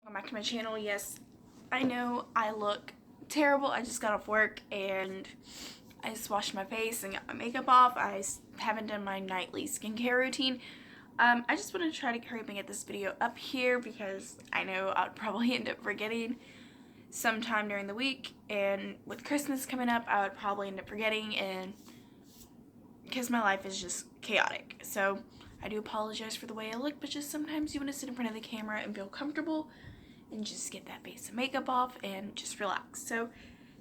Welcome back to my channel. Yes, I know I look terrible. I just got off work and I just washed my face and got my makeup off. Haven't done my nightly skincare routine. I just want to try to hurry up and get this video up here because I know I would probably end up forgetting sometime during the week, and with Christmas coming up I would probably end up forgetting, and because my life is just chaotic. So I do apologize for the way I look, but just sometimes you want to sit in front of the camera and feel comfortable and just get that base of makeup off and just relax. So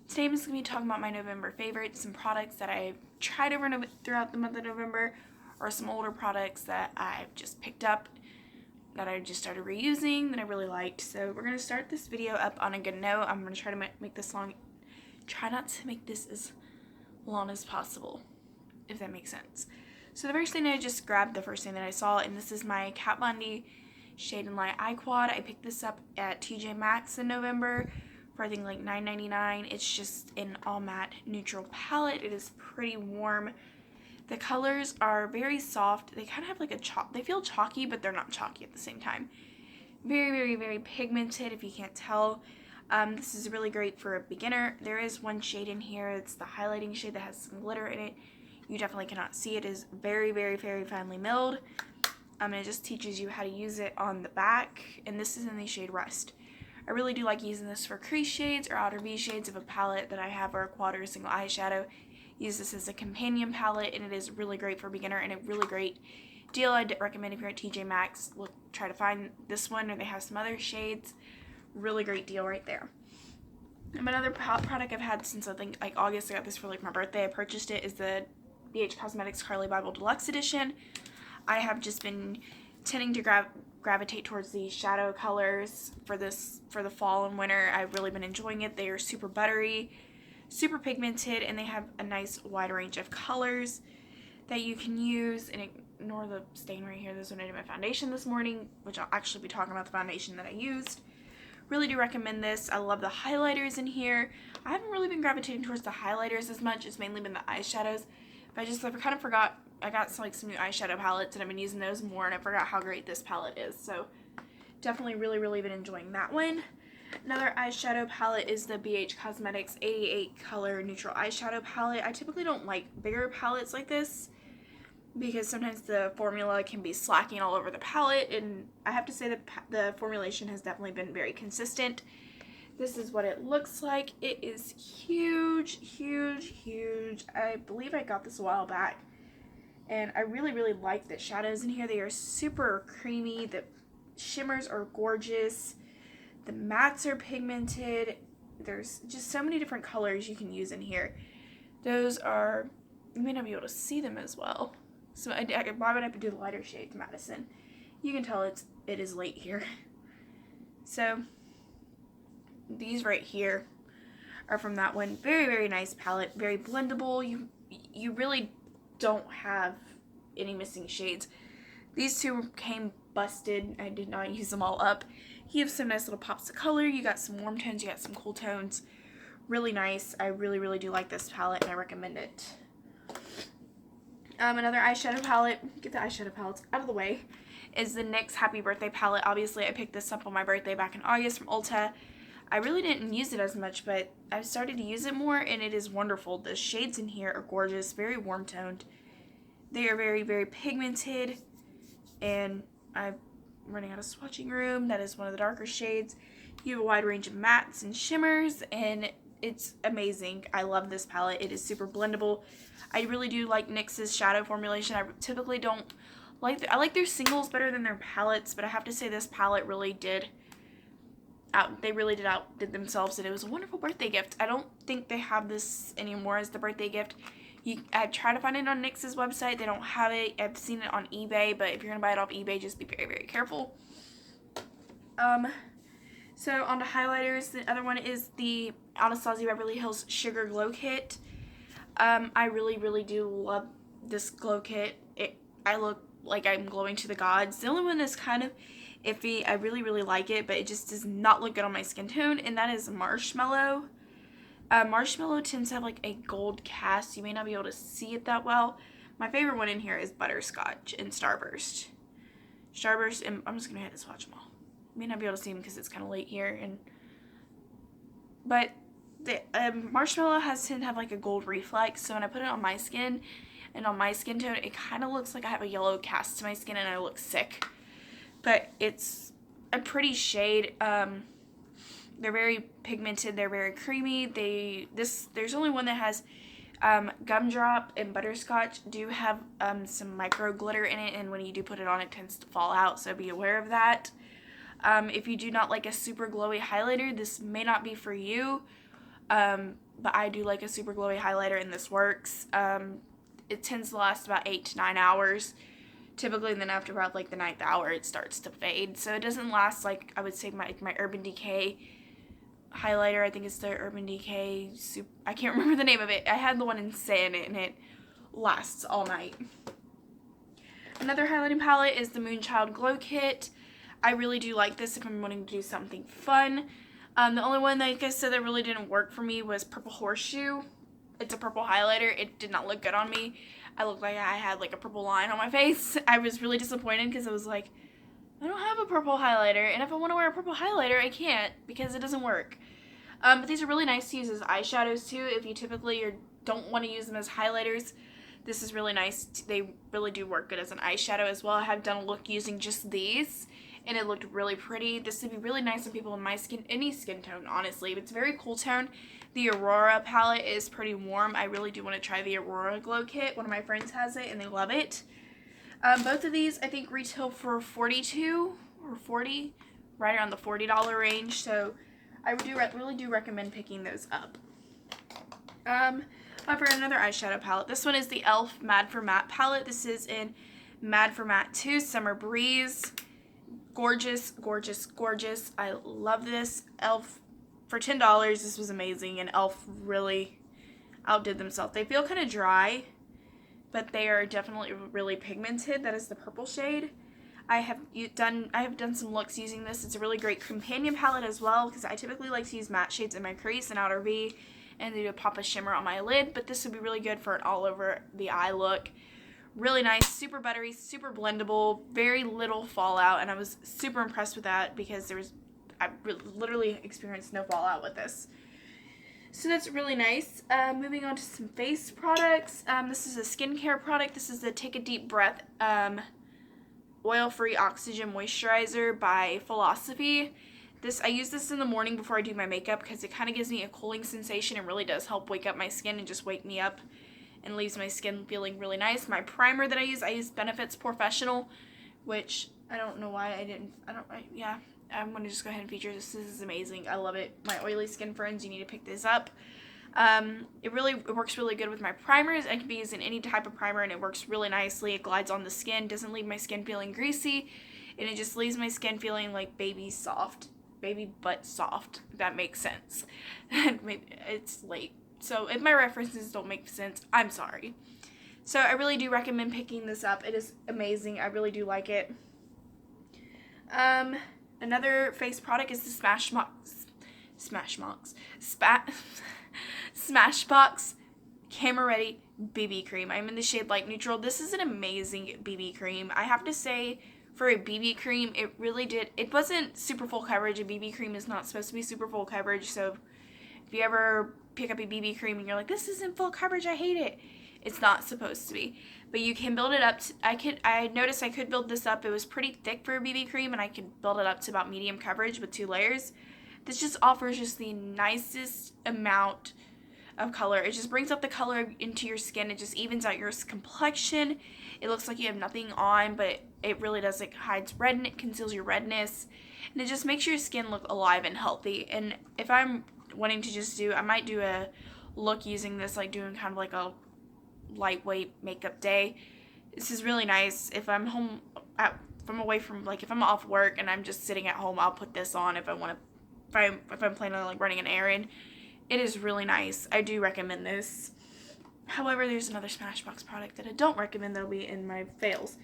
today I'm just going to be talking about my November favorites, some products that I've tried over throughout the month of November, or some older products that I've just picked up that I just started reusing that I really liked. So we're going to start this video up on a good note. I'm going to try to make this long. Try not to make this as long as possible, if that makes sense. So the first thing I just grabbed, the first thing that I saw, and this is my Kat Von D Shade and Light Eye Quad. I picked this up at TJ Maxx in November for I think like $9.99. It's just an all matte neutral palette. It is pretty warm. The colors are very soft. They kind of have like they feel chalky, but they're not chalky at the same time. Very, very, very pigmented, if you can't tell. This is really great for a beginner. There is one shade in here. It's the highlighting shade that has some glitter in it. You definitely cannot see it. It is very, very, very finely milled. It just teaches you how to use it on the back, and this is in the shade Rust. I really do like using this for crease shades or outer V shades of a palette that I have, or a quad or a single eyeshadow. Use this as a companion palette, and it is really great for a beginner and a really great deal. I'd recommend if you're at TJ Maxx, try to find this one, or they have some other shades. Really great deal right there. Another product I've had since I think like August. I got this for like my birthday. I purchased it. Is the BH Cosmetics Carly Bible Deluxe Edition. I have just been tending to gravitate towards the shadow colors for the fall and winter. I've really been enjoying it. They are super buttery, super pigmented, and they have a nice wide range of colors that you can use. And ignore the stain right here. This is when I did my foundation this morning, which I'll actually be talking about the foundation that I used. Really do recommend this. I love the highlighters in here. I haven't really been gravitating towards the highlighters as much. It's mainly been the eyeshadows. But I kind of forgot. I got some new eyeshadow palettes, and I've been using those more, and I forgot how great this palette is. So definitely really, really been enjoying that one. Another eyeshadow palette is the BH Cosmetics 88 color neutral eyeshadow palette. I typically don't like bigger palettes like this because sometimes the formula can be slacking all over the palette, and I have to say that the formulation has definitely been very consistent. This is what it looks like. It is huge, huge, huge. I believe I got this a while back, and I really, really like the shadows in here. They are super creamy. The shimmers are gorgeous. The mattes are pigmented. There's just so many different colors you can use in here. Those are, you may not be able to see them as well. So why would I do the lighter shades, Madison? You can tell it is late here. So these right here are from that one. Very, very nice palette. Very blendable. You really don't have any missing shades. These two came busted. I did not use them all up. You have some nice little pops of color. You got some warm tones. You got some cool tones. Really nice. I really, really do like this palette, and I recommend it. Another eyeshadow palette, get the eyeshadow palettes out of the way, is the NYX Happy Birthday palette. Obviously, I picked this up on my birthday back in August from Ulta. I really didn't use it as much, but I've started to use it more, and it is wonderful. The shades in here are gorgeous, very warm toned. They are very, very pigmented, and I'm running out of swatching room. That is one of the darker shades. You have a wide range of mattes and shimmers, and it's amazing. I love this palette. It is super blendable. I really do like NYX's shadow formulation. I typically don't like I like their singles better than their palettes, but I have to say this palette really did outdid themselves, and it was a wonderful birthday gift. I don't think they have this anymore as the birthday gift. I've tried to find it on NYX's website. They don't have it. I've seen it on eBay, but if you're gonna buy it off eBay, just be very, very careful. So on to highlighters. The other one is the Anastasia Beverly Hills Sugar Glow Kit. I really, really do love this glow kit. I look like I'm glowing to the gods. The only one that's kind of iffy, I really, really like it, but it just does not look good on my skin tone, and that is Marshmallow. Marshmallow tends to have like a gold cast. You may not be able to see it that well. My favorite one in here is Butterscotch and Starburst. And I'm just going to go ahead and swatch them all. may not be able to see them because it's kind of late here, but the marshmallow tend to have like a gold reflex, so when I put it on my skin and on my skin tone, it kind of looks like I have a yellow cast to my skin and I look sick. But it's a pretty shade. They're very pigmented. They're very creamy. There's only one that has Gumdrop and Butterscotch do have some micro glitter in it, and when you do put it on, it tends to fall out, so be aware of that. If you do not like a super glowy highlighter, this may not be for you, but I do like a super glowy highlighter, and this works. It tends to last about 8 to 9 hours, typically, and then after about like the 9th hour, it starts to fade, so it doesn't last like, I would say, my Urban Decay highlighter. I think it's the Urban Decay I can't remember the name of it. I had the one in Sand, and it lasts all night. Another highlighting palette is the Moonchild Glow Kit. I really do like this if I'm wanting to do something fun. The only one, like I said, that really didn't work for me was Purple Horseshoe. It's a purple highlighter. It did not look good on me. I looked like I had like a purple line on my face. I was really disappointed because I was like, I don't have a purple highlighter, and if I want to wear a purple highlighter, I can't because it doesn't work. But these are really nice to use as eyeshadows too. If you typically don't want to use them as highlighters, this is really nice. They really do work good as an eyeshadow as well. I have done a look using just these, and it looked really pretty. This would be really nice on people in my skin, any skin tone, honestly. It's very cool tone. The Aurora palette is pretty warm. I really do want to try the Aurora Glow Kit. One of my friends has it, and they love it. Both of these, I think, retail for $42 or $40, right around the $40 range. So I really do recommend picking those up. For another eyeshadow palette, this one is the e.l.f. Mad for Matte palette. This is in Mad for Matte 2 Summer Breeze. Gorgeous, gorgeous, gorgeous. I love this. e.l.f. for $10. This was amazing, and e.l.f. really outdid themselves. They feel kind of dry, but they are definitely really pigmented. That is the purple shade. I have done some looks using this. It's a really great companion palette as well, because I typically like to use matte shades in my crease and outer V and do a pop of shimmer on my lid, but this would be really good for an all over the eye look. Really nice, super buttery, super blendable, very little fallout, and I was super impressed with that because I literally experienced no fallout with this. So that's really nice. Moving on to some face products. This is a skincare product. This is the Take a Deep Breath Oil-Free Oxygen Moisturizer by Philosophy. I use this in the morning before I do my makeup because it kind of gives me a cooling sensation and really does help wake up my skin and just wake me up and leaves my skin feeling really nice. My primer that I use Benefits Professional, which I don't know why I'm going to just go ahead and feature this. This is amazing. I love it. My oily skin friends, you need to pick this up. It works really good with my primers. I can be using any type of primer, and it works really nicely. It glides on the skin, doesn't leave my skin feeling greasy, and it just leaves my skin feeling like baby butt soft, if that makes sense. It's late, so if my references don't make sense, I'm sorry. So I really do recommend picking this up. It is amazing. I really do like it. Another face product is the Smashbox Camera Ready BB Cream. I'm in the shade Light Neutral. This is an amazing BB cream. I have to say, for a BB cream, it wasn't super full coverage. A BB cream is not supposed to be super full coverage, so if you ever pick up a BB cream and you're like, this isn't full coverage, I hate it, it's not supposed to be. But you can build it up. I noticed I could build this up. It was pretty thick for a BB cream, and I could build it up to about medium coverage with 2 layers. This just offers just the nicest amount of color. It just brings up the color into your skin. It just evens out your complexion. It looks like you have nothing on, but it really does. It hides redness, it conceals your redness, and it just makes your skin look alive and healthy. And if I'm wanting to I might do a look using this, like doing kind of like a lightweight makeup day. This is really nice. If I'm home, if I'm off work and I'm just sitting at home, I'll put this on if I'm planning on like running an errand. It is really nice. I do recommend this. However, there's another Smashbox product that I don't recommend that'll be in my fails.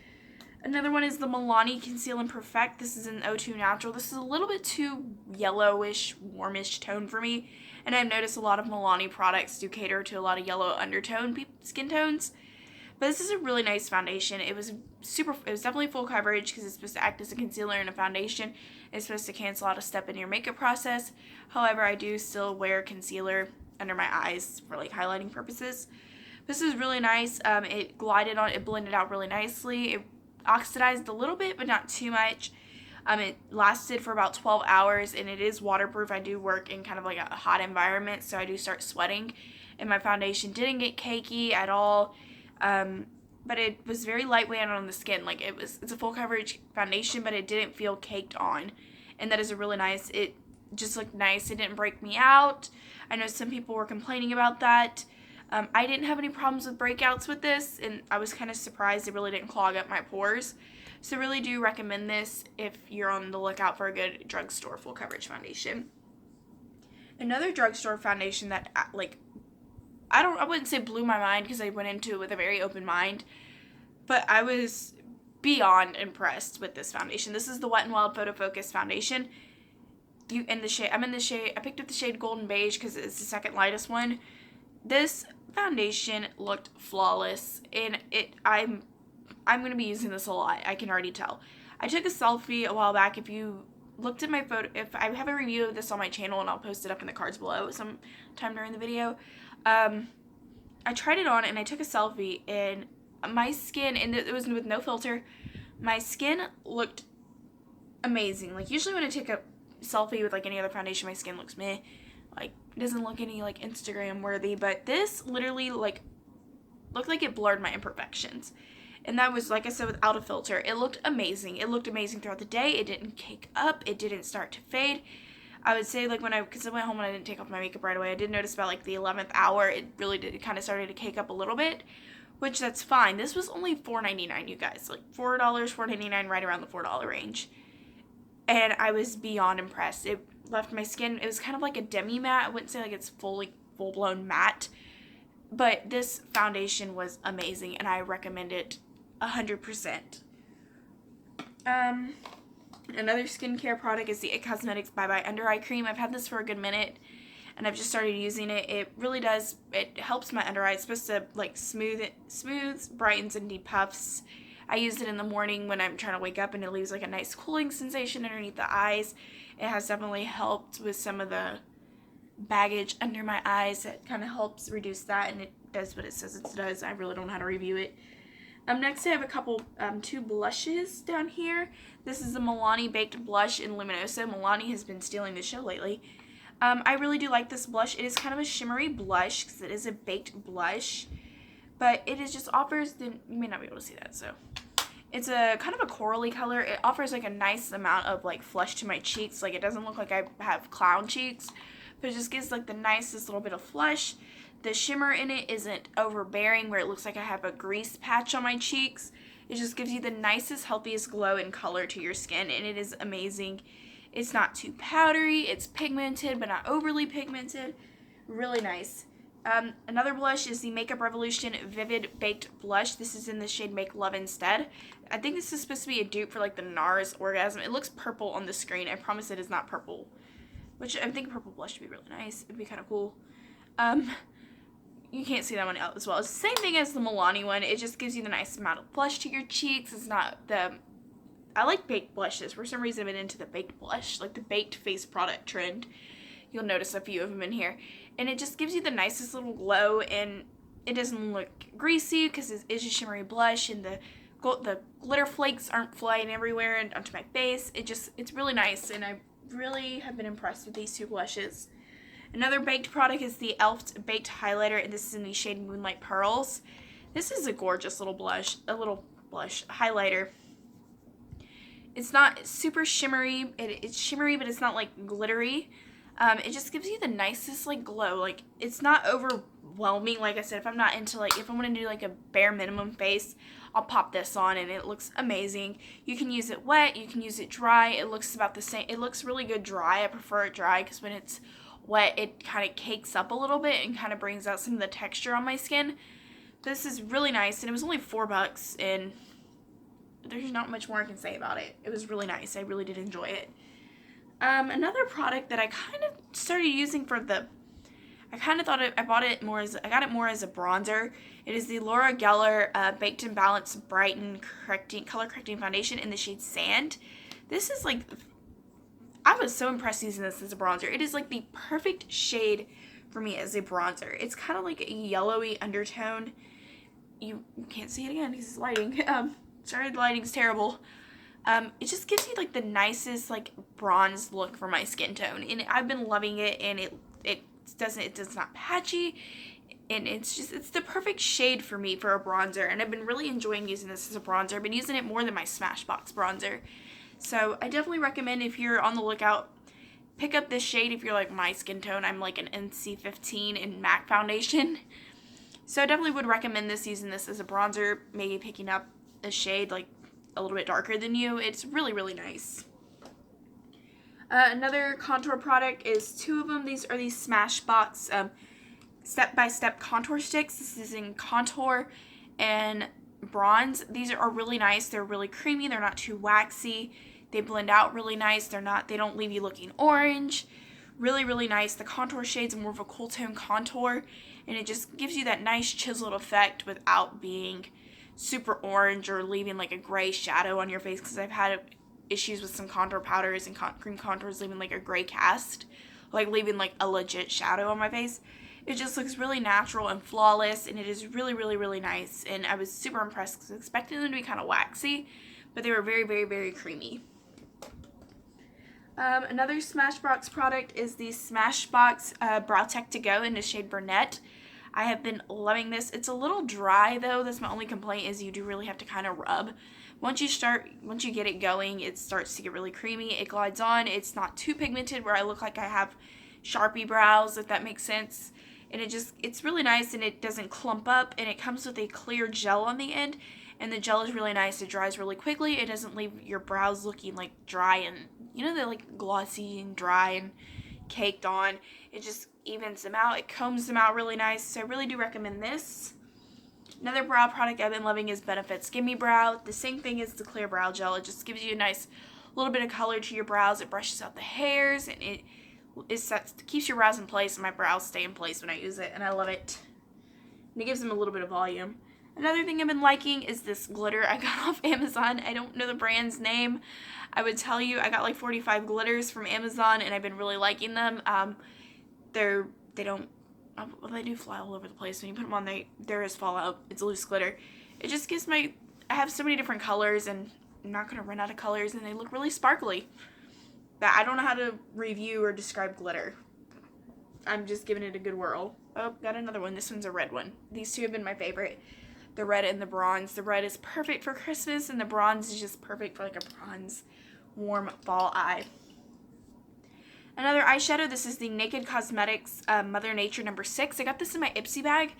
Another one is the Milani Conceal and Perfect. This is an O2 Natural. This is a little bit too yellowish, warmish tone for me. And I've noticed a lot of Milani products do cater to a lot of yellow undertone skin tones. But this is a really nice foundation. It was definitely full coverage because it's supposed to act as a concealer and a foundation. It's supposed to cancel out a step in your makeup process. However, I do still wear concealer under my eyes for like highlighting purposes. This is really nice. It glided on, it blended out really nicely. It oxidized a little bit, but not too much. It lasted for about 12 hours, and it is waterproof. I do work in kind of like a hot environment, so I do start sweating. And my foundation didn't get cakey at all. But it was very lightweight on the skin. Like it's a full coverage foundation, but it didn't feel caked on. And that is a really nice, it just looked nice. It didn't break me out. I know some people were complaining about that. I didn't have any problems with breakouts with this, and I was kind of surprised it really didn't clog up my pores. So really do recommend this if you're on the lookout for a good drugstore full coverage foundation. Another drugstore foundation that I wouldn't say blew my mind because I went into it with a very open mind, but I was beyond impressed with this foundation. This is the Wet n Wild Photofocus foundation. I picked up the shade Golden Beige because it's the second lightest one. This foundation looked flawless, and I'm going to be using this a lot. I can already tell. I took a selfie a while back. If you looked at my photo, if I have a review of this on my channel, and I'll post it up in the cards below sometime during the video. I tried it on and I took a selfie, and my skin, and it was with no filter, my skin looked amazing. Like usually when I take a selfie with like any other foundation, my skin looks meh. Like it doesn't look any like Instagram worthy, but this literally like looked like it blurred my imperfections. And that was, like I said, without a filter. It looked amazing. It looked amazing throughout the day. It didn't cake up. It didn't start to fade. I would say, like, because I went home and I didn't take off my makeup right away, I did notice about, like, the 11th hour, it really did, it kind of started to cake up a little bit, which that's fine. This was only $4.99, you guys. Like, $4, $4.99, right around the $4 range. And I was beyond impressed. It left my skin, it was kind of like a demi-matte. I wouldn't say, like, it's full-blown matte. But this foundation was amazing, and I recommend it 100%. Another skincare product is the It Cosmetics Bye Bye Under Eye Cream. I've had this for a good minute, and I've just started using it. It really does, it helps my under eye. It's supposed to like smooths, brightens, and depuffs. I use it in the morning when I'm trying to wake up, and it leaves like a nice cooling sensation underneath the eyes. It has definitely helped with some of the baggage under my eyes. It kind of helps reduce that, and it does what it says it does. I really don't know how to review it. Next I have two blushes down here. This is the Milani Baked Blush in Luminosa. Milani has been stealing the show lately. I really do like this blush. It is kind of a shimmery blush because it is a baked blush. But it is just offers, you may not be able to see that, so. It's a kind of a corally color. It offers like a nice amount of like flush to my cheeks. Like it doesn't look like I have clown cheeks, but it just gives like the nicest little bit of flush. The shimmer in it isn't overbearing where it looks like I have a grease patch on my cheeks. It just gives you the nicest, healthiest glow and color to your skin, and it is amazing. It's not too powdery. It's pigmented, but not overly pigmented. Really nice. Another blush is the Makeup Revolution Vivid Baked Blush. This is in the shade Make Love Instead. I think this is supposed to be a dupe for like the NARS Orgasm. It looks purple on the screen. I promise it is not purple, which I think purple blush would be really nice. It'd be kind of cool. You can't see that one out as well. It's the same thing as the Milani one. It just gives you the nice amount of blush to your cheeks. It's not the... I like baked blushes. For some reason I've been into the baked blush, like the baked face product trend. You'll notice a few of them in here. And it just gives you the nicest little glow, and it doesn't look greasy because it is a shimmery blush, and the glitter flakes aren't flying everywhere and onto my face. It's really nice, and I really have been impressed with these two blushes. Another baked product is the e.l.f. Baked Highlighter, and this is in the shade Moonlight Pearls. This is a gorgeous little highlighter. It's not super shimmery. It's shimmery, but it's not like glittery. It just gives you the nicest like glow. Like it's not overwhelming. Like I said, if I'm not into like, if I want to do like a bare minimum face, I'll pop this on and it looks amazing. You can use it wet, you can use it dry. It looks about the same. It looks really good dry. I prefer it dry because when it's wet, it kind of cakes up a little bit and kind of brings out some of the texture on my skin. This is really nice, and it was only $4, and there's not much more I can say about it. It was really nice. I really did enjoy it. Another product that I kind of started using for the, I kind of thought I got it more as a bronzer. It is the Laura Geller Baked and Balanced Brighten Color Correcting Foundation in the shade Sand. This is like, I was so impressed using this as a bronzer. It is like the perfect shade for me as a bronzer. It's kind of like a yellowy undertone. You can't see it again because it's lighting. Sorry, the lighting's terrible. It just gives you like the nicest like bronze look for my skin tone, and I've been loving it. And it does not patchy, and it's the perfect shade for me for a bronzer. And I've been really enjoying using this as a bronzer. I've been using it more than my Smashbox bronzer, so I definitely recommend, if you're on the lookout, pick up this shade if you're like my skin tone. I'm like an NC15 in MAC foundation. So I definitely would recommend this, using this as a bronzer, maybe picking up a shade like a little bit darker than you. It's really, really nice. Another contour product is two of them. These are these Smashbox step-by-step contour sticks. This is in contour and bronze. These are really nice. They're really creamy. They're not too waxy. They blend out really nice. They don't leave you looking orange. Really, really nice. The contour shade's more of a cool tone contour, and it just gives you that nice chiseled effect without being super orange or leaving like a gray shadow on your face, because I've had issues with some contour powders and cream contours leaving like a gray cast, like leaving like a legit shadow on my face. It just looks really natural and flawless, and it is really, really, really nice. And I was super impressed because I was expecting them to be kind of waxy, but they were very, very, very creamy. Another Smashbox product is the Smashbox Brow Tech To Go in the shade Brunette. I have been loving this. It's a little dry though. That's my only complaint, is you do really have to kind of rub. Once you get it going, it starts to get really creamy. It glides on. It's not too pigmented where I look like I have Sharpie brows, if that makes sense. And it's really nice, and it doesn't clump up, and it comes with a clear gel on the end. And the gel is really nice. It dries really quickly. It doesn't leave your brows looking like dry and, they're like glossy and dry and caked on. It just evens them out. It combs them out really nice. So I really do recommend this. Another brow product I've been loving is Benefit's Gimme Brow. The same thing as the clear brow gel. It just gives you a nice little bit of color to your brows. It brushes out the hairs, and it keeps your brows in place, and my brows stay in place when I use it, and I love it. And it gives them a little bit of volume. Another thing I've been liking is this glitter I got off Amazon. I don't know the brand's name. I would tell you I got like 45 glitters from Amazon, and I've been really liking them. They do fly all over the place. When you put them on, there is fallout. It's loose glitter. It just gives I have so many different colors, and I'm not going to run out of colors, and they look really sparkly. But I don't know how to review or describe glitter. I'm just giving it a good whirl. Oh, got another one. This one's a red one. These two have been my favorite. The red and the bronze. The red is perfect for Christmas, and the bronze is just perfect for like a bronze warm fall eye. Another eyeshadow. This is the Naked Cosmetics Mother Nature No. 6. I got this in my Ipsy bag.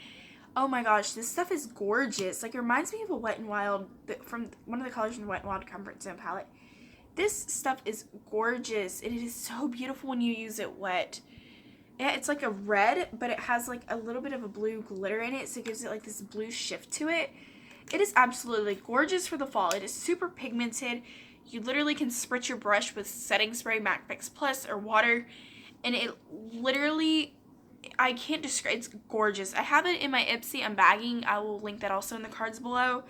Oh my gosh, this stuff is gorgeous. Like, it reminds me of a Wet n Wild, from one of the colors from the Wet n Wild Comfort Zone palette. This stuff is gorgeous, and it is so beautiful when you use it wet. Yeah, it's like a red, but it has like a little bit of a blue glitter in it, so it gives it like this blue shift to it. It is absolutely gorgeous for the fall. It is super pigmented. You literally can spritz your brush with setting spray, MAC Fix Plus, or water, and it literally, I can't describe, it's gorgeous. I have it in my Ipsy unbagging. I will link that also in the cards below,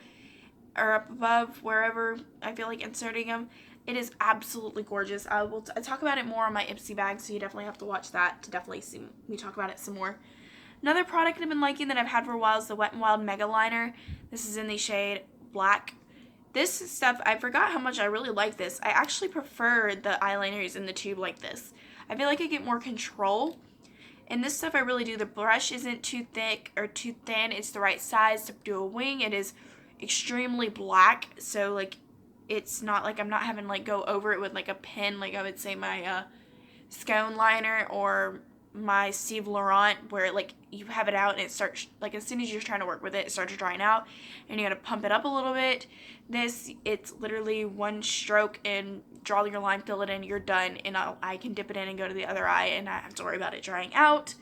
or up above, wherever I feel like inserting them. It is absolutely gorgeous. I will talk about it more on my Ipsy bag, so you definitely have to watch that to definitely see me talk about it some more. Another product I've been liking that I've had for a while is the Wet n Wild Mega Liner. This is in the shade Black. This stuff, I forgot how much I really like this. I actually prefer the eyeliners in the tube like this. I feel like I get more control. And this stuff I really do. The brush isn't too thick or too thin. It's the right size to do a wing. It is extremely black, so like, it's not like I'm not having like go over it with like a pen, like I would say my Scone liner or my Steve Laurent, where like you have it out and it starts, like as soon as you're trying to work with it, it starts drying out, and you gotta pump it up a little bit. This, it's literally one stroke and draw your line, fill it in, you're done, and I can dip it in and go to the other eye, and I don't have to worry about it drying out.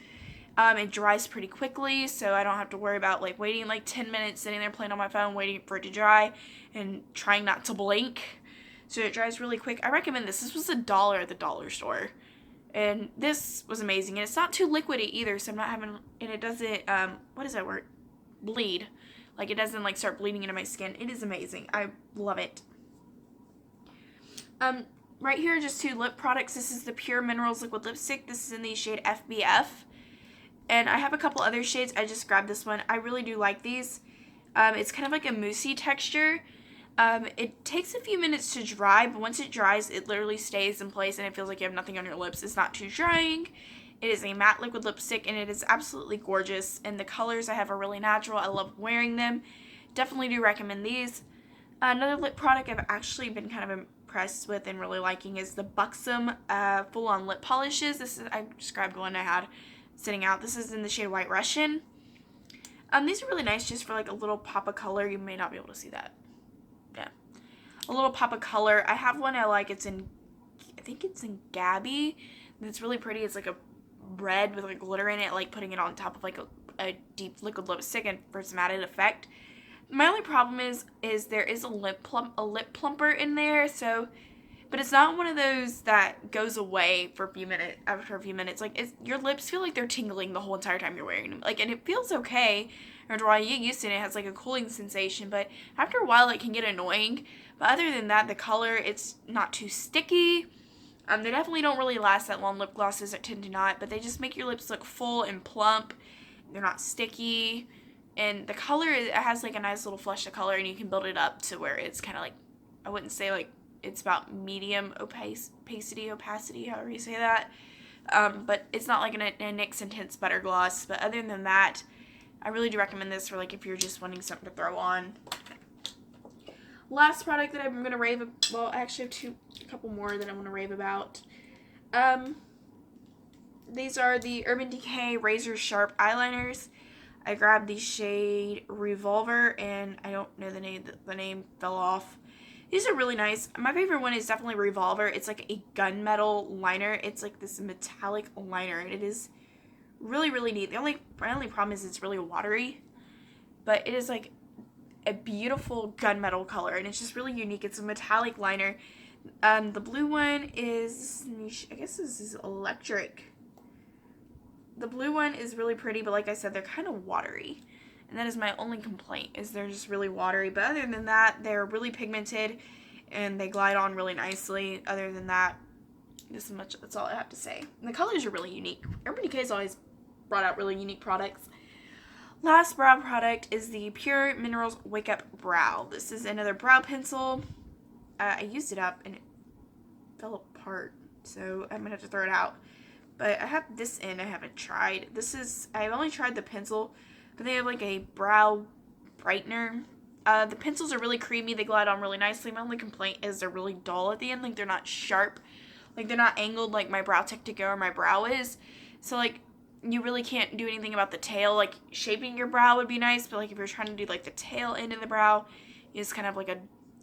It dries pretty quickly, so I don't have to worry about like waiting like 10 minutes sitting there playing on my phone waiting for it to dry and trying not to blink. So it dries really quick. I recommend this. This was $1 at the dollar store. And this was amazing. And it's not too liquidy either, so I'm not having, and it doesn't, what is that word? Bleed. Like, it doesn't, like, start bleeding into my skin. It is amazing. I love it. Right here are just 2 lip products. This is the Pure Minerals Liquid Lipstick. This is in the shade FBF. And I have a couple other shades. I just grabbed this one. I really do like these. It's kind of like a moussey texture. It takes a few minutes to dry, but once it dries, it literally stays in place and it feels like you have nothing on your lips. It's not too drying. It is a matte liquid lipstick and it is absolutely gorgeous. And the colors I have are really natural. I love wearing them. Definitely do recommend these. Another lip product I've actually been kind of impressed with and really liking is the Buxom full-on lip polishes. I just grabbed one I had sitting out. This is in the shade White Russian. These are really nice just for like a little pop of color. You may not be able to see that. Yeah. A little pop of color. I have one I like. It's in, I think it's in Gabby. It's really pretty. It's like a red with like glitter in it, like putting it on top of like a deep liquid lipstick and for some added effect. My only problem is there is a lip plumper in there, so, but it's not one of those that goes away for a few minutes, after a few minutes. Like, your lips feel like they're tingling the whole entire time you're wearing them. Like, and it feels okay after a while. You get used to it. It has like a cooling sensation, but after a while it can get annoying. But other than that, the color, it's not too sticky. They definitely don't really last that long. Lip glosses tend to not, but they just make your lips look full and plump. They're not sticky. And the color, it has like a nice little flush of color, and you can build it up to where it's kind of like, I wouldn't say like it's about medium opacity, however you say that. But it's not like a NYX Intense Butter Gloss. But other than that, I really do recommend this for like if you're just wanting something to throw on. Last product that I'm going to rave about, well, I actually have a couple more that I want to rave about. These are the Urban Decay Razor Sharp Eyeliners. I grabbed the shade Revolver, and I don't know the name. The name fell off. These are really nice. My favorite one is definitely Revolver. It's like a gunmetal liner. It's like this metallic liner, and it is really, really neat. My only problem is it's really watery, but it is like a beautiful gunmetal color, and it's just really unique. It's a metallic liner. The blue one is, I guess this is electric. The blue one is really pretty, but like I said, they're kind of watery. And that is my only complaint, is they're just really watery. But other than that, they're really pigmented, and they glide on really nicely. Other than that, that's all I have to say. And the colors are really unique. Urban Decay's always brought out really unique products. Last brow product is the Pure Minerals Wake Up Brow. This is another brow pencil. I used it up, and it fell apart, so I'm going to have to throw it out. But I have this in, I haven't tried. I've only tried the pencil, but they have like a brow brightener. The pencils are really creamy, they glide on really nicely. My only complaint is they're really dull at the end, like they're not sharp. Like they're not angled like my Brow Tactica or my brow is. So like, you really can't do anything about the tail. Like shaping your brow would be nice, but like if you're trying to do like the tail end of the brow, it's kind of like a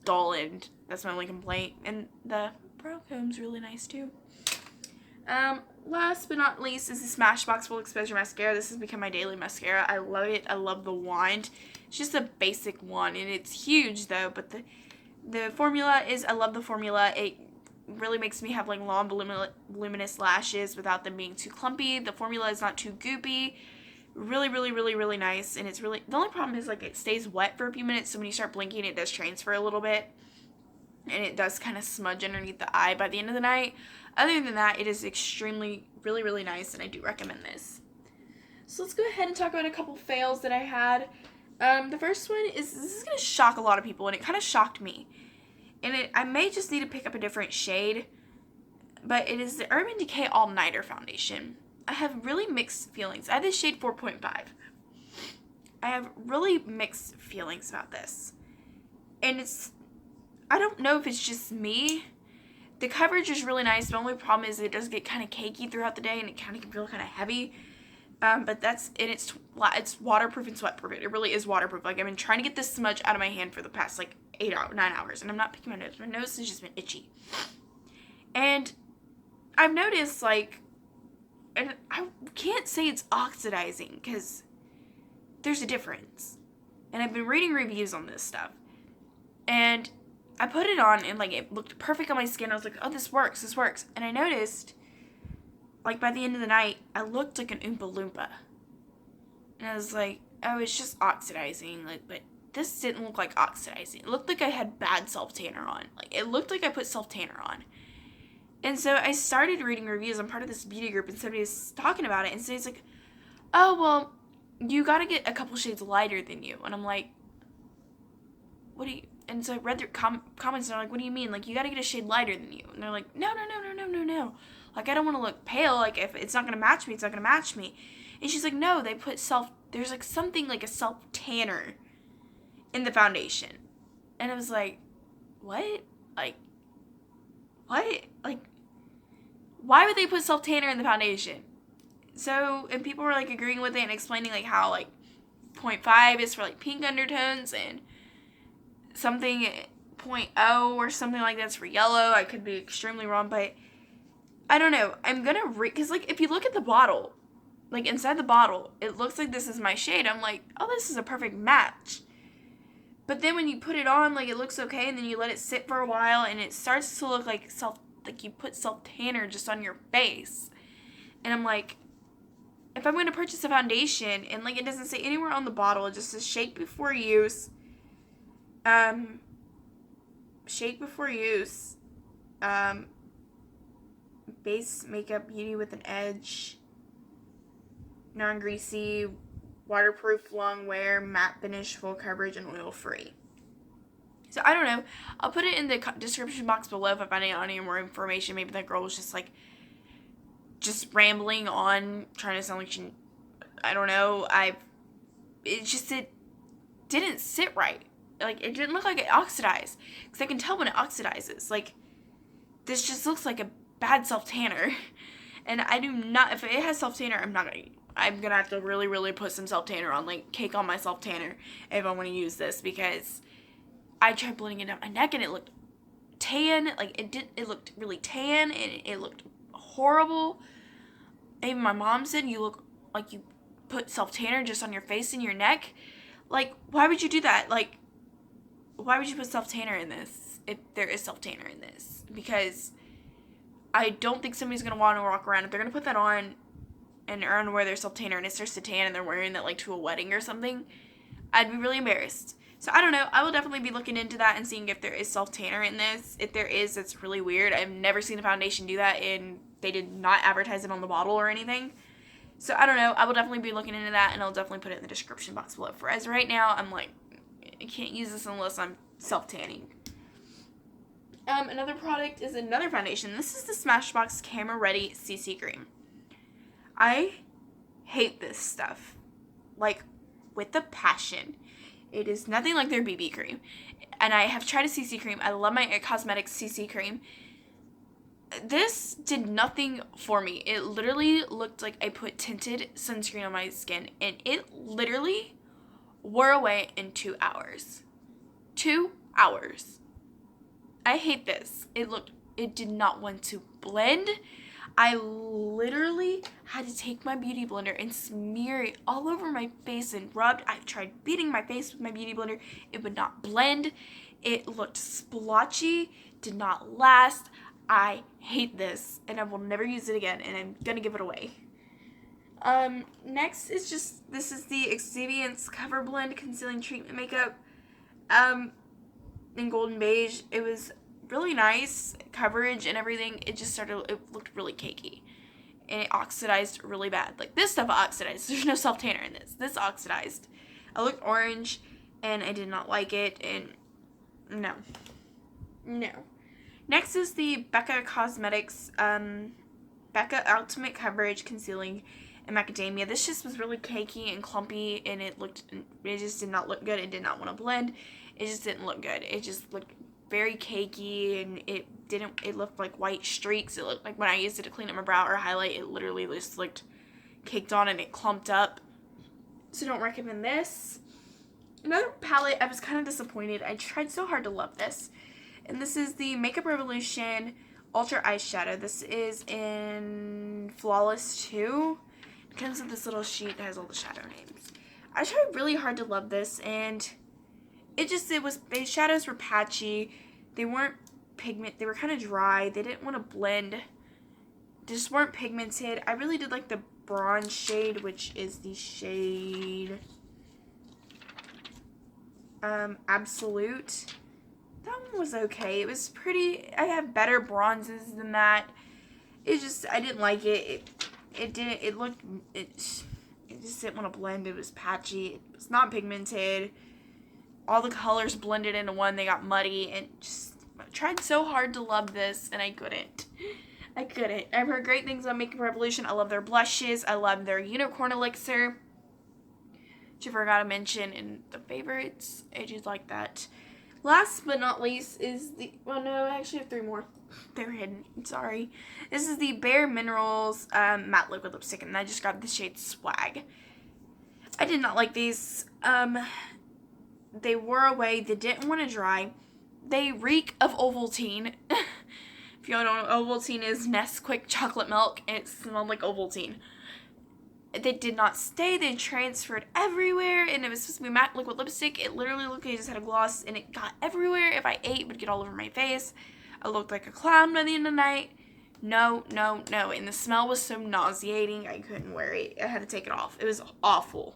dull end. That's my only complaint. And the brow comb's really nice too. Last but not least is the Smashbox Full Exposure Mascara. This has become my daily mascara. I love it. I love the wand. It's just a basic one, and it's huge though, but the formula is, I love the formula. It really makes me have like long voluminous lashes without them being too clumpy. The formula is not too goopy. Really, really, really, really nice, and it's really, the only problem is like it stays wet for a few minutes, so when you start blinking it does transfer a little bit, and it does kind of smudge underneath the eye by the end of the night. Other than that, it is extremely, really, really nice, and I do recommend this. So let's go ahead and talk about a couple fails that I had. The first one is, this is going to shock a lot of people, and it kind of shocked me. And I may just need to pick up a different shade, but it is the Urban Decay All Nighter Foundation. I have really mixed feelings. I have this shade 4.5. I have really mixed feelings about this. And I don't know if it's just me. The coverage is really nice. The only problem is it does get kind of cakey throughout the day, and it kind of can feel kind of heavy. But it's waterproof and sweatproof. It really is waterproof. Like, I've been trying to get this smudge out of my hand for the past like 9 hours, and I'm not picking my nose. My nose has just been itchy. And I've noticed, like, and I can't say it's oxidizing because there's a difference. And I've been reading reviews on this stuff, and I put it on, and like it looked perfect on my skin. I was like, oh, this works. And I noticed like, by the end of the night, I looked like an Oompa Loompa. And I was like, oh, it's just oxidizing. Like, but this didn't look like oxidizing. It looked like I had bad self-tanner on. Like, it looked like I put self-tanner on. And so I started reading reviews. I'm part of this beauty group, and somebody was talking about it. And somebody's like, oh, well, you got to get a couple shades lighter than you. And I'm like, what do you... And so I read their comments, and they're like, what do you mean? Like, you got to get a shade lighter than you. And they're like, no. Like, I don't want to look pale. Like, if it's not going to match me, it's not going to match me. And she's like, no, they put there's like something like a self-tanner in the foundation. And I was like, what? Like, what? Like, why would they put self-tanner in the foundation? So, and people were like agreeing with it and explaining like how like 0.5 is for like pink undertones and something 0.0 or something like that's for yellow. I could be extremely wrong, but I don't know. I'm gonna because like if you look at the bottle, like inside the bottle, it looks like this is my shade. I'm like, oh, this is a perfect match. But then when you put it on, like it looks okay, and then you let it sit for a while, and it starts to look like you put self-tanner just on your face. And I'm like, if I'm going to purchase a foundation, and like it doesn't say anywhere on the bottle, it just says shake before use. Shake before use. Base makeup beauty with an edge. Non-greasy, waterproof, long wear, matte finish, full coverage, and oil-free. So, I don't know. I'll put it in the description box below if I find any more information. Maybe that girl was just rambling on, trying to sound like she, I don't know. It didn't sit right. Like, it didn't look like it oxidized. Because I can tell when it oxidizes. Like, this just looks like a bad self-tanner. And I do not, if it has self-tanner, I'm going to have to really, really put some self-tanner on, like, cake on my self-tanner if I want to use this, because I tried blending it up my neck, and it looked tan, like, it looked really tan, and it looked horrible. Even my mom said, you look like you put self-tanner just on your face and your neck. Like, why would you do that? Like, why would you put self-tanner in this, if there is self-tanner in this? Because I don't think somebody's going to want to walk around, if they're going to put that on, and are going to wear their self-tanner, and it starts to tan, and they're wearing that, like, to a wedding or something, I'd be really embarrassed. So, I don't know. I will definitely be looking into that and seeing if there is self-tanner in this. If there is, it's really weird. I've never seen a foundation do that, and they did not advertise it on the bottle or anything. So, I don't know. I will definitely be looking into that, and I'll definitely put it in the description box below. For as right now, I'm like, I can't use this unless I'm self-tanning. Another product is another foundation. This is the Smashbox Camera Ready CC Cream. I hate this stuff, like, with a passion. It is nothing like their BB cream. And I have tried a CC cream. I love my It Cosmetics CC cream. This did nothing for me. It literally looked like I put tinted sunscreen on my skin, and it literally wore away in 2 hours. 2 hours. I hate this. It did not want to blend. I literally had to take my beauty blender and smear it all over my face and rubbed. I tried beating my face with my beauty blender. It would not blend. It looked splotchy, did not last. I hate this, and I will never use it again, and I'm going to give it away. Next is this is the Exfoliance Cover Blend Concealing Treatment Makeup in Golden Beige. It was really nice coverage and everything. It looked really cakey, and it oxidized really bad. Like, this stuff oxidized. There's no self-tanner in this. This oxidized. I looked orange, and I did not like it, and no. Next is the Becca Cosmetics Becca Ultimate Coverage Concealing in Macadamia. This just was really cakey and clumpy, and it just did not look good. It did not want to blend. It just didn't look good. It just looked very cakey, and it looked like white streaks. It looked like when I used it to clean up my brow or highlight, it literally just looked caked on, and it clumped up. So don't recommend this. Another palette, I was kind of disappointed. I tried so hard to love this. And this is the Makeup Revolution Ultra Eyeshadow. This is in Flawless 2. It comes with this little sheet that has all the shadow names. I tried really hard to love this, and the shadows were patchy. They weren't pigment. They were kind of dry. They didn't want to blend just weren't pigmented. I really did like the bronze shade, which is the shade Absolute. That one was okay. It was pretty. I have better bronzes than that. It just, I didn't like it. It didn't, it looked, it just didn't want to blend. It was patchy. It was not pigmented. All the colors blended into one. They got muddy, and just, I tried so hard to love this, and I couldn't. I've heard great things on Makeup Revolution. I love their blushes. I love their unicorn elixir, which I forgot to mention in the favorites. I just like that. Last but not least is the, well, no, I actually have 3 more. They're hidden. I'm sorry. This is the Bare Minerals matte liquid lipstick, and I just got the shade Swag. I did not like these. They wore away. They didn't want to dry. They reek of Ovaltine. If you don't know what Ovaltine is, Nesquik chocolate milk. It smelled like Ovaltine. They did not stay. They transferred everywhere, and it was supposed to be matte liquid lipstick. It literally looked like I just had a gloss, and it got everywhere. If I ate, it would get all over my face. I looked like a clown by the end of the night. No. And the smell was so nauseating, I couldn't wear it. I had to take it off. It was awful.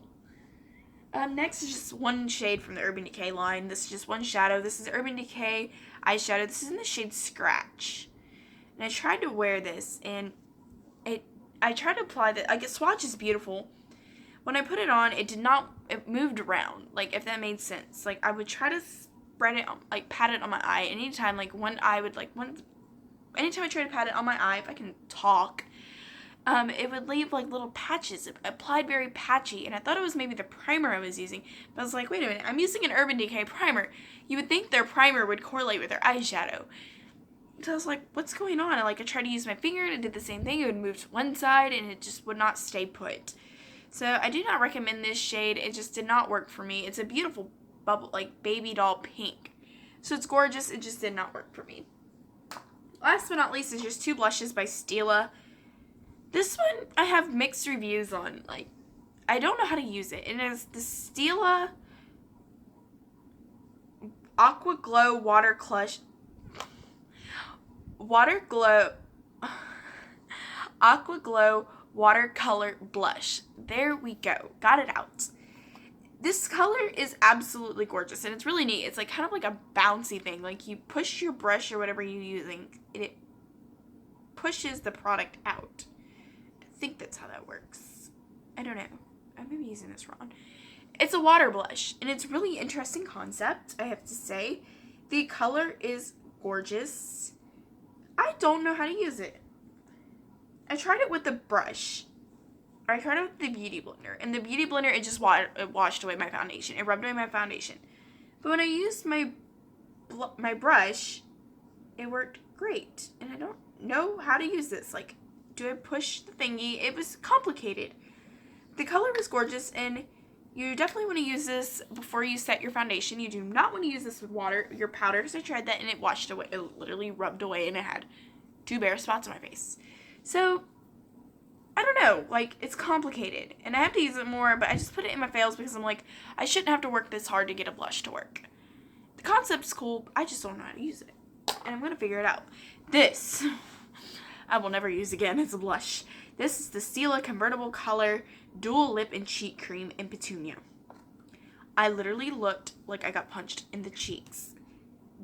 Next is just one shade from the Urban Decay line. This is just one shadow. This is Urban Decay eyeshadow. This is in the shade Scratch. And I tried to wear this, and I tried to apply that. Like, swatch is beautiful. When I put it on, it moved around. Like, if that made sense. Like, I would try to spread it, like, pat it on my eye. Anytime, like, anytime I try to pat it on my eye, if I can talk, it would leave, like, little patches. It applied very patchy, and I thought it was maybe the primer I was using. But I was like, wait a minute, I'm using an Urban Decay primer. You would think their primer would correlate with their eyeshadow. So I was like, what's going on? And, like, I tried to use my finger, and it did the same thing. It would move to one side, and it just would not stay put. So I do not recommend this shade. It just did not work for me. It's a beautiful bubble, like, baby doll pink. So it's gorgeous. It just did not work for me. Last but not least is just 2 blushes by Stila. This one I have mixed reviews on. Like, I don't know how to use it. It is the Stila Aqua Glow Aqua Glow Watercolor Blush. There we go. Got it out. This color is absolutely gorgeous, and it's really neat. It's like kind of like a bouncy thing. Like, you push your brush or whatever you're using, and it pushes the product out. I think that's how that works. I don't know. I may be using this wrong. It's a water blush, and it's really interesting concept, I have to say. The color is gorgeous. I don't know how to use it. I tried it with the brush. I tried it with the Beauty Blender. And the Beauty Blender, it just washed away my foundation. It rubbed away my foundation. But when I used my brush, it worked great. And I don't know how to use this. Like, do I push the thingy? It was complicated. The color was gorgeous, and you definitely want to use this before you set your foundation. You do not want to use this with water, your powder, because I tried that, and it washed away. It literally rubbed away, and it had 2 bare spots on my face. So, I don't know, like, it's complicated, and I have to use it more, but I just put it in my fails because I'm like, I shouldn't have to work this hard to get a blush to work. The concept's cool, I just don't know how to use it, and I'm going to figure it out. This, I will never use again as a blush. This is the Stila Convertible Color Dual Lip and Cheek Cream in Petunia. I literally looked like I got punched in the cheeks.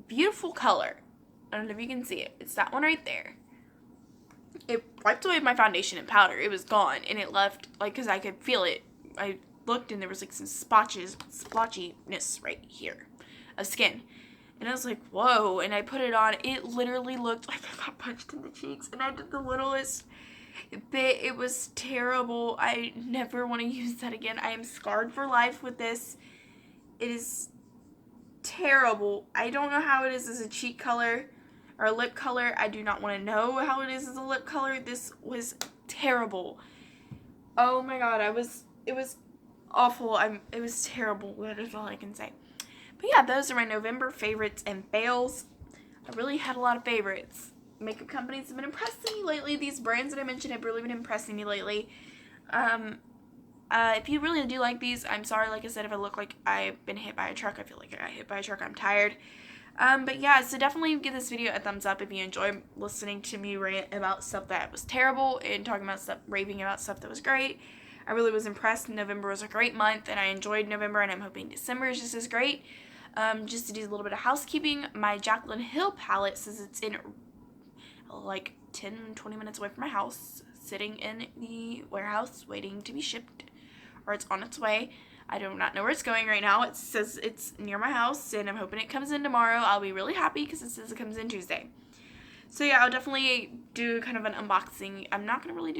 Beautiful color. I don't know if you can see it. It's that one right there. It wiped away my foundation and powder. It was gone, and it left, like, because I could feel it. I looked, and there was, like, some splotchiness right here of skin. And I was like, whoa, and I put it on. It literally looked like I got punched in the cheeks, and I did the littlest bit. It was terrible. I never want to use that again. I am scarred for life with this. It is terrible. I don't know how it is as a cheek color or a lip color. I do not want to know how it is as a lip color. This was terrible. Oh my god, it was awful. It was terrible. That is all I can say. But yeah, those are my November favorites and fails. I really had a lot of favorites. Makeup companies have been impressing me lately. These brands that I mentioned have really been impressing me lately. If you really do like these, I'm sorry, like I said, if I look like I've been hit by a truck. I feel like I got hit by a truck. I'm tired. But yeah, so definitely give this video a thumbs up if you enjoy listening to me rant about stuff that was terrible and talking about stuff, raving about stuff that was great. I really was impressed. November was a great month, and I enjoyed November, and I'm hoping December is just as great. Just to do a little bit of housekeeping, my Jaclyn Hill palette says it's in like 10-20 minutes away from my house, sitting in the warehouse waiting to be shipped, or it's on its way. I do not know where it's going right now. It says it's near my house, and I'm hoping it comes in tomorrow. I'll be really happy because it says it comes in Tuesday. So yeah, I'll definitely do kind of an unboxing. I'm not going to really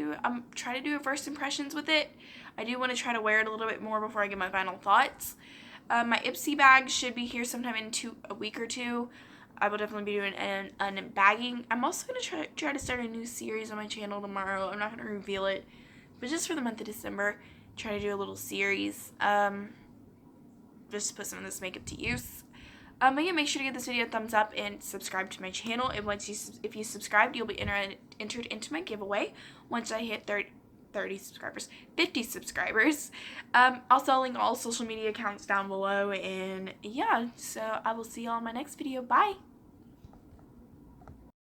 try to do a first impressions with it. I do want to try to wear it a little bit more before I give my final thoughts. My Ipsy bag should be here sometime in a week or two. I will definitely be doing an unbagging. I'm also going to try to start a new series on my channel tomorrow. I'm not going to reveal it, but just for the month of December, try to do a little series, just to put some of this makeup to use. But yeah, make sure to give this video a thumbs up and subscribe to my channel. And if you subscribe, you'll be entered into my giveaway once I hit 50 subscribers. Also, I'll link all social media accounts down below. And yeah, so I will see y'all in my next video. Bye!